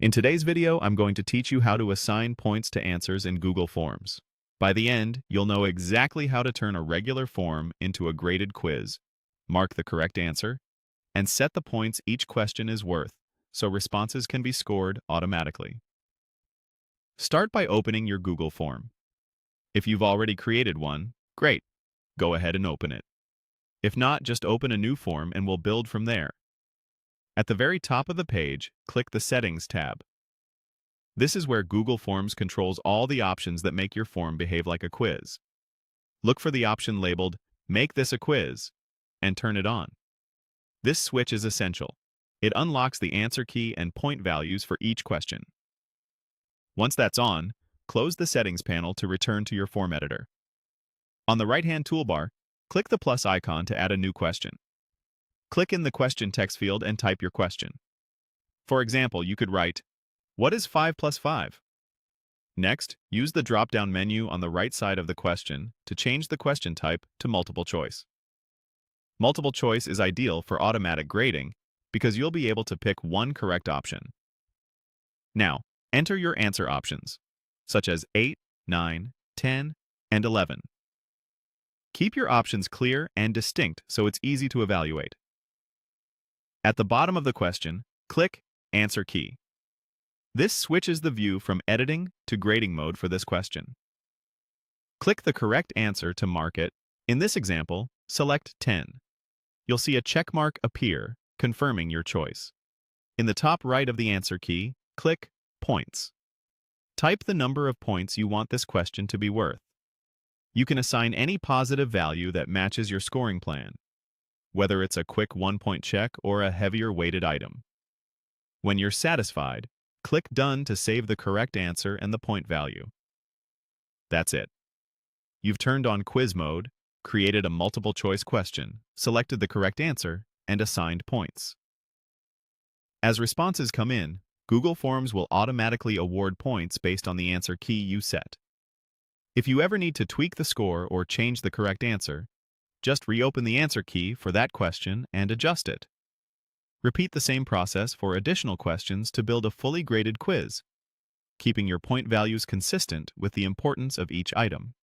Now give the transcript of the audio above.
In today's video, I'm going to teach you how to assign points to answers in Google Forms. By the end, you'll know exactly how to turn a regular form into a graded quiz, mark the correct answer, and set the points each question is worth so responses can be scored automatically. Start by opening your Google form. If you've already created one, great. Go ahead and open it. If not, just open a new form and we'll build from there. At the very top of the page, click the Settings tab. This is where Google Forms controls all the options that make your form behave like a quiz. Look for the option labeled Make this a quiz and turn it on. This switch is essential. It unlocks the answer key and point values for each question. Once that's on, close the Settings panel to return to your form editor. On the right-hand toolbar, click the plus icon to add a new question. Click in the question text field and type your question. For example, you could write, "What is 5 plus 5?" Next, use the drop-down menu on the right side of the question to change the question type to multiple choice. Multiple choice is ideal for automatic grading because you'll be able to pick one correct option. Now, enter your answer options, such as 8, 9, 10, and 11. Keep your options clear and distinct so it's easy to evaluate. At the bottom of the question, click Answer Key. This switches the view from editing to grading mode for this question. Click the correct answer to mark it. In this example, select 10. You'll see a check mark appear, confirming your choice. In the top right of the answer key, click Points. Type the number of points you want this question to be worth. You can assign any positive value that matches your scoring plan, whether it's a quick one-point check or a heavier weighted item. When you're satisfied, click Done to save the correct answer and the point value. That's it. You've turned on quiz mode, created a multiple-choice question, selected the correct answer, and assigned points. As responses come in, Google Forms will automatically award points based on the answer key you set. If you ever need to tweak the score or change the correct answer, just reopen the answer key for that question and adjust it. Repeat the same process for additional questions to build a fully graded quiz, keeping your point values consistent with the importance of each item.